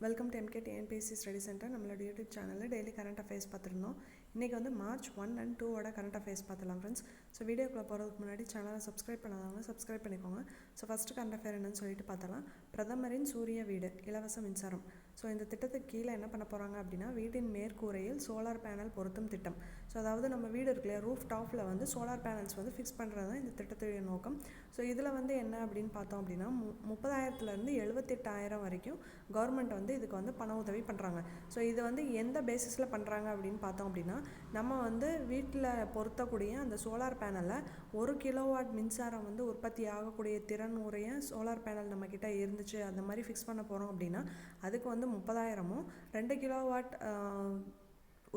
Welcome to MK TNPSC study centre. நம்மளோட YouTube சேனலில் daily current affairs பார்த்துருந்தோம். இன்றைக்கி வந்து மார்ச் 1 and 2 கரண்ட் அஃபேர்ஸ் பார்த்துலாம் ஃப்ரெண்ட்ஸ். ஸோ வீடியோக்குள்ளே போகிறதுக்கு முன்னாடி சேனலை சப்ஸ்கிரைப் பண்ணாதவங்க சப்ஸ்கிரைப் பண்ணிக்கோங்க. ஸோ ஃபஸ்ட்டு கரண்ட் அஃபேர் என்னன்னு சொல்லிட்டு பார்த்தலாம். பிரதமரின் சூரிய வீடு இலவச மின்சாரம். ஸோ இந்த திட்டத்துக்கு கீழே என்ன பண்ண போகிறாங்க அப்படின்னா, வீட்டின் மேற்கூரையில் சோலார் பேனல் பொருத்தும் திட்டம். ஸோ அதாவது நம்ம வீடு இருக்கு இல்லையா, ரூஃப் டாப்பில் வந்து சோலார் பேனல்ஸ் வந்து ஃபிக்ஸ் பண்ணுறது தான் இந்த திட்டத்துடைய நோக்கம். ஸோ இதில் வந்து என்ன அப்படின்னு பார்த்தோம் அப்படின்னா, 30,000 78,000 வரைக்கும் கவர்மெண்ட் வந்து இதுக்கு வந்து பண உதவி பண்ணுறாங்க. ஸோ இது வந்து எந்த பேசிஸில் பண்ணுறாங்க அப்படின்னு பார்த்தோம் அப்படின்னா, நம்ம வந்து வீட்டில் பொருத்தக்கூடிய அந்த சோலார் பேனலில் 1 கிலோவாட் மின்சாரம் வந்து உற்பத்தி ஆகக்கூடிய திறன் உடைய சோலார் பேனல் நம்மக்கிட்ட இருந்துச்சு, அந்த மாதிரி ஃபிக்ஸ் பண்ண போகிறோம் அப்படின்னா அதுக்கு வந்து 30,000 2 கிலோவாட்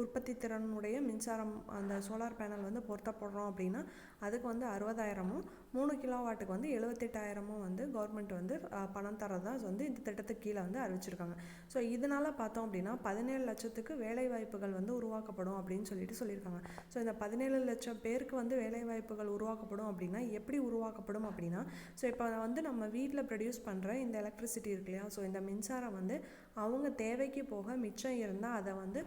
உற்பத்தி திறனுடைய மின்சாரம் அந்த சோலார் பேனல் வந்து பொருத்தப்படுறோம் அப்படின்னா அதுக்கு வந்து 60,000 3 கிலோவாட்டுக்கு வந்து 78,000 வந்து கவர்மெண்ட் வந்து பணம் தரதா வந்து இந்த திட்டத்துக்கு கீழே வந்து அறிவிச்சிருக்காங்க. ஸோ இதனால் பார்த்தோம் அப்படின்னா 17 லட்சத்துக்கு வேலைவாய்ப்புகள் வந்து உருவாக்கப்படும் அப்படின்னு சொல்லியிருக்காங்க. ஸோ இந்த 17 லட்சம் பேருக்கு வந்து வேலைவாய்ப்புகள் உருவாக்கப்படும் அப்படின்னா எப்படி உருவாக்கப்படும் அப்படின்னா, ஸோ இப்போ வந்து நம்ம வீட்டில் ப்ரொடியூஸ் பண்ணுற இந்த எலக்ட்ரிசிட்டி இருக்கு இல்லையா, ஸோ இந்த மின்சாரம் வந்து அவங்க தேவைக்கு போக மிச்சம் இருந்தால் அதை வந்து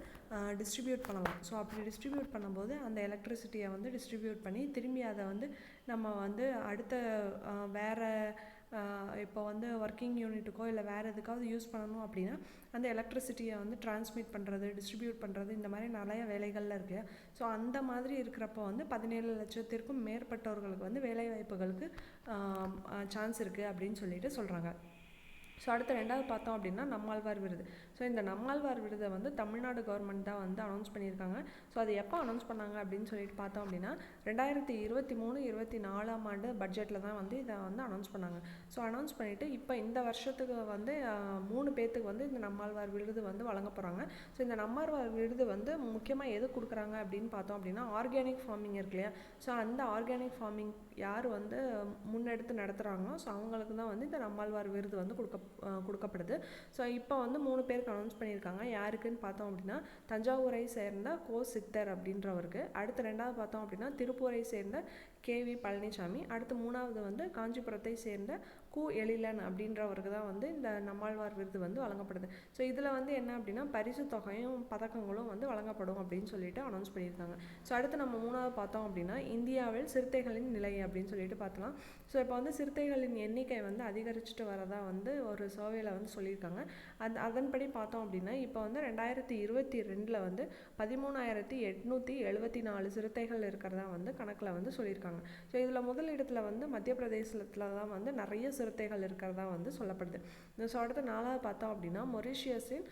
டிஸ்ட்ரிபியூட் பண்ணலாம். ஸோ அப்படி டிஸ்ட்ரிபியூட் பண்ணும்போது அந்த எலக்ட்ரிசிட்டியை வந்து டிஸ்ட்ரிபியூட் பண்ணி திரும்பி அதை வந்து நம்ம வந்து அடுத்த வேறு இப்போ வந்து ஒர்க்கிங் யூனிட்டுக்கோ இல்லை வேறு எதுக்காவது யூஸ் பண்ணணும் அப்படின்னா அந்த எலக்ட்ரிசிட்டியை வந்து டிரான்ஸ்மிட் பண்ணுறது, டிஸ்ட்ரிபியூட் பண்ணுறது, இந்த மாதிரி நிறைய வேலைகளில் இருக்கு. ஸோ அந்த மாதிரி இருக்கிறப்போ வந்து 17 லட்சத்திற்கும் மேற்பட்டவர்களுக்கு வந்து வேலைவாய்ப்புகளுக்கு சான்ஸ் இருக்குது அப்படின்னு சொல்லிட்டு சொல்கிறாங்க. ஸோ அடுத்து ரெண்டாவது பார்த்தோம் அப்படின்னா நம்மாழ்வார் விருது. ஸோ இந்த நம்மாழ்வார் விருதை வந்து தமிழ்நாடு கவர்மெண்ட் தான் வந்து அனௌன்ஸ் பண்ணியிருக்காங்க. ஸோ அது எப்போ அனௌன்ஸ் பண்ணாங்க அப்படின்னு சொல்லிட்டு பார்த்தோம் அப்படின்னா 2023-24 பட்ஜெட்டில் தான் வந்து இதை வந்து அனௌன்ஸ் பண்ணாங்க. ஸோ அனௌன்ஸ் பண்ணிவிட்டு இப்போ இந்த வருஷத்துக்கு வந்து 3 பேர்த்துக்கு வந்து இந்த நம்மாழ்வார் விருது வந்து வழங்க போகிறாங்க. ஸோ இந்த நம்மாழ்வார் விருது வந்து முக்கியமாக எது கொடுக்குறாங்க அப்படின்னு பார்த்தோம் அப்படின்னா, ஆர்கானிக் ஃபார்மிங் இருக்கு இல்லையா, ஸோ அந்த ஆர்கானிக் ஃபார்மிங் யார் வந்து முன்னெடுத்து நடத்துகிறாங்களோ ஸோ அவங்களுக்கு தான் வந்து இந்த நம்மாழ்வார் விருது வந்து கொடுக்கப்படுது. ஸோ இப்போ வந்து 3 பேருக்கு அனௌன்ஸ் பண்ணியிருக்காங்க. யாருக்குன்னு பார்த்தோம் அப்படின்னா, தஞ்சாவூரை சேர்ந்த கோ சித்தர் அப்படின்றவருக்கு, அடுத்து ரெண்டாவது பார்த்தோம் அப்படின்னா திருப்பூரை சேர்ந்த KV பழனிசாமி, அடுத்து மூணாவது வந்து காஞ்சிபுரத்தை சேர்ந்த கு எழிலன் அப்படின்றவருக்கு தான் வந்து இந்த நம்மாழ்வார் விருது வந்து வழங்கப்படுது. ஸோ இதில் வந்து என்ன அப்படின்னா பரிசு தொகையும் பதக்கங்களும் வந்து வழங்கப்படும் அப்படின்னு சொல்லிட்டு அனௌன்ஸ் பண்ணியிருக்காங்க. ஸோ அடுத்து நம்ம மூணாவது பார்த்தோம் அப்படின்னா இந்தியாவில் சிறுத்தைகளின் நிலை அப்படின்னு சொல்லிட்டு பார்த்தலாம். ஸோ இப்போ வந்து சிறுத்தைகளின் எண்ணிக்கை வந்து அதிகரிச்சுட்டு வரதா வந்து ஒரு சர்வேல வந்து சொல்லியிருக்காங்க. அதன்படி பார்த்தோம் அப்படின்னா இப்போ வந்து 2022 வந்து 13,874 சிறுத்தைகள் இருக்கிறதா வந்து கணக்கில் வந்து சொல்லியிருக்காங்க. ஸோ இதில் முதலிடத்துல வந்து மத்திய பிரதேசத்தில் தான் வந்து நிறைய சிறுத்தைகள் இருக்கிறதா வந்து சொல்லப்படுது. ஸோ அடுத்து நாலாவது பார்த்தோம் அப்படின்னா மொரிஷியஸின்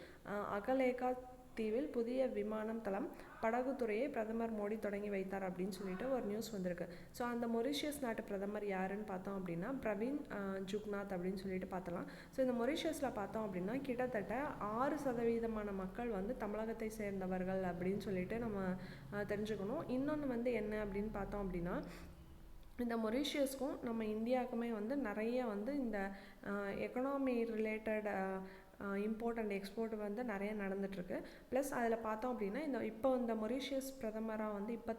அகலேகா தீவில் புதிய விமானம் தளம் படகுத்துறையை பிரதமர் மோடி தொடங்கி வைத்தார் அப்படின்னு சொல்லிட்டு ஒரு நியூஸ் வந்திருக்கு. ஸோ அந்த மொரிஷியஸ் நாட்டு பிரதமர் யாருன்னு பார்த்தோம் அப்படின்னா பிரவீன் ஜுக்நாத் அப்படின்னு சொல்லிட்டு பார்த்தலாம். ஸோ இந்த மொரிஷியஸில் பார்த்தோம் அப்படின்னா கிட்டத்தட்ட 6% மக்கள் வந்து தமிழகத்தை சேர்ந்தவர்கள் அப்படின்னு சொல்லிட்டு நம்ம தெரிஞ்சுக்கணும். இன்னொன்று வந்து என்ன அப்படின்னு பார்த்தோம் அப்படின்னா, இந்த மொரிஷியஸ்க்கும் நம்ம இந்தியாவுக்குமே வந்து நிறைய வந்து இந்த economy related import and export வந்து நிறைய நடந்துகிட்ருக்கு. ப்ளஸ் அதில் பார்த்தோம் அப்படின்னா இப்போ இந்த மொரிஷியஸ் பிரதமராக வந்து இப்போ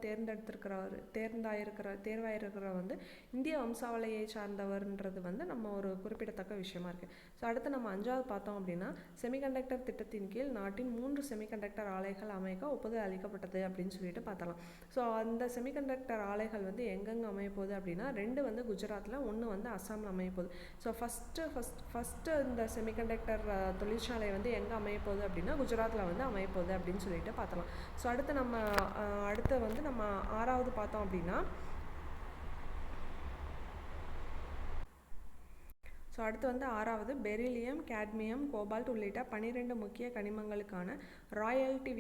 தேர்வாயிருக்கிற வந்து இந்திய வம்சாவளியை சார்ந்தவர்ன்றது வந்து நம்ம ஒரு குறிப்பிடத்தக்க விஷயமா இருக்குது. ஸோ அடுத்து நம்ம அஞ்சாவது பார்த்தோம் அப்படின்னா செமிகண்டக்டர் திட்டத்தின் கீழ் நாட்டின் 3 செமிகண்டக்டர் ஆலைகள் அமைக்க ஒப்புதல் அளிக்கப்பட்டது அப்படின்னு சொல்லிட்டு பார்த்தலாம். ஸோ அந்த செமிகண்டக்டர் ஆலைகள் வந்து எங்கெங்கே அமைய போகுது அப்படின்னா 2 வந்து குஜராத்தில், 1 வந்து அஸ்ஸாமில் அமைய போகுது. ஸோ ஃபஸ்ட்டு இந்த செமிகண்டக்டர் தொழிற்சாலை வந்து எங்கே அமைய போகுது அப்படின்னா குஜராத்தில் வந்து அமைய போகுது அப்படின்னு சொல்லிட்டு பார்த்தலாம். ஸோ அடுத்து வந்து நம்ம ஆறாவது பார்த்தோம் அப்படின்னா, ஸோ அடுத்து வந்து ஆறாவது பெரிலியம், கேட்மியம், கோபால்ட் உள்ளிட்ட 12 முக்கிய கனிமங்களுக்கான ராயல்டி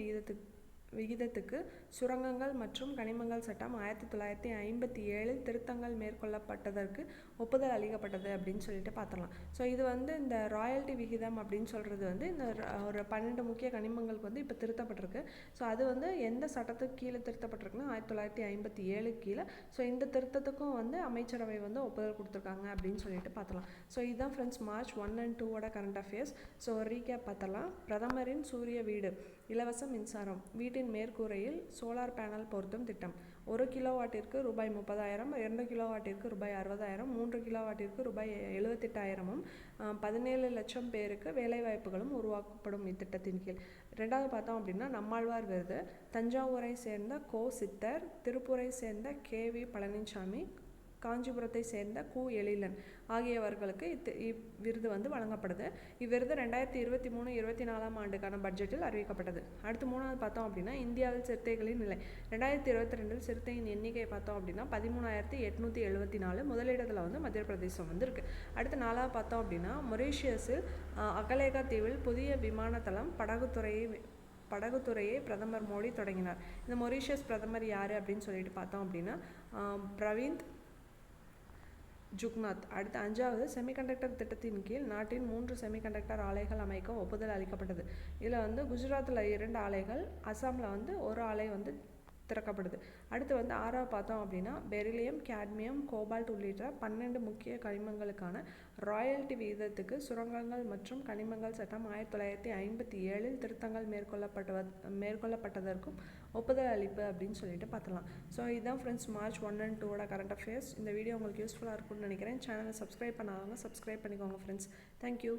விகிதத்துக்கு சுரங்கங்கள் மற்றும் கனிமங்கள் சட்டம் 1957 திருத்தங்கள் மேற்கொள்ளப்பட்டதற்கு ஒப்புதல் அளிக்கப்பட்டது அப்படின்னு சொல்லிட்டு பார்த்துடலாம். ஸோ இது வந்து இந்த ராயல்டி விகிதம் அப்படின்னு சொல்கிறது வந்து இந்த ஒரு 12 முக்கிய கனிமங்களுக்கு வந்து இப்போ திருத்தப்பட்டிருக்கு. ஸோ அது வந்து எந்த சட்டத்துக்கு கீழே திருத்தப்பட்டிருக்குன்னா 1957 கீழே. ஸோ இந்த திருத்தத்துக்கும் வந்து அமைச்சரவை வந்து ஒப்புதல் கொடுத்துருக்காங்க அப்படின்னு சொல்லிட்டு பார்த்தலாம். ஸோ இதுதான் friends March 1 and 2 current affairs. So recap பார்த்தலாம். பிரதமரின் சூரிய வீடு இலவச மின்சாரம், வீட்டின் மேற்கூரையில் சோலார் பேனல் பொருத்தும் திட்டம், 1 கிலோவாட்டிற்கு ரூபாய் 30,000, 2 கிலோவாட்டிற்கு ரூபாய் 60,000, 3 கிலோவாட்டிற்கு ரூபாய் 78,000, 17 லட்சம் பேருக்கு வேலைவாய்ப்புகளும் உருவாக்கப்படும் இத்திட்டத்தின் கீழ். ரெண்டாவது பார்த்தோம் அப்படின்னா நம்மாழ்வார் விருது தஞ்சாவூரை சேர்ந்த கோ சித்தர், திருப்பூரை சேர்ந்த KV பழனிசாமி, காஞ்சிபுரத்தை சேர்ந்த கு எழிலன் ஆகியவர்களுக்கு இவ்விருது வழங்கப்படுது. இவ்விருது 2023-24 ஆண்டுக்கான பட்ஜெட்டில் அறிவிக்கப்பட்டது. அடுத்து மூணாவது பார்த்தோம் அப்படின்னா இந்தியாவில் சிறுத்தைகளின் நிலை. 2022 சிறுத்தையின் எண்ணிக்கை பார்த்தோம் அப்படின்னா 13,874. முதலிடத்தில் மத்திய பிரதேசம் இருக்கு. அடுத்து நாலாவது பார்த்தோம் அப்படின்னா மொரீஷியஸில் அகலேகா தீவில் புதிய விமான தளம் படகுத்துறையை பிரதமர் மோடி தொடங்கினார். இந்த மொரீஷியஸ் பிரதமர் யார் அப்படின்னு சொல்லிட்டு பார்த்தோம் அப்படின்னா பிரவிந்த் ஜுக்நாத். அடுத்து அஞ்சாவது செமிகண்டக்டர் திட்டத்தின் கீழ் நாட்டின் 3 செமிகண்டக்டர் ஆலைகள் அமைக்க ஒப்புதல் அளிக்கப்பட்டது. இதில் குஜராத்தில் 2 ஆலைகள், அசாமில் 1 ஆலை திறக்கப்படுது. அடுத்து ஆறாவது பார்த்தோம் அப்படின்னா பெரிலியம், கேட்மியம், கோபால்ட் உள்ளிட்ட 12 முக்கிய கனிமங்களுக்கான ராயல்டி விகிதத்துக்கு சுரங்கங்கள் மற்றும் கனிமங்கள் சட்டம் 1957 திருத்தங்கள் மேற்கொள்ளப்பட்டதற்கும் ஒப்புதல் அளிப்பு அப்படின்னு சொல்லிட்டு பார்த்தலாம். ஸோ இதுதான் friends March 1 and 2 current affairs. இந்த வீடியோ உங்களுக்கு யூஸ்ஃபுல்லாக இருக்கும்னு நினைக்கிறேன். சேனலை சப்ஸ்கிரைப் பண்ணாதவங்க சப்ஸ்கிரைப் பண்ணிக்கோங்க ஃப்ரெண்ட்ஸ். தேங்க்யூ.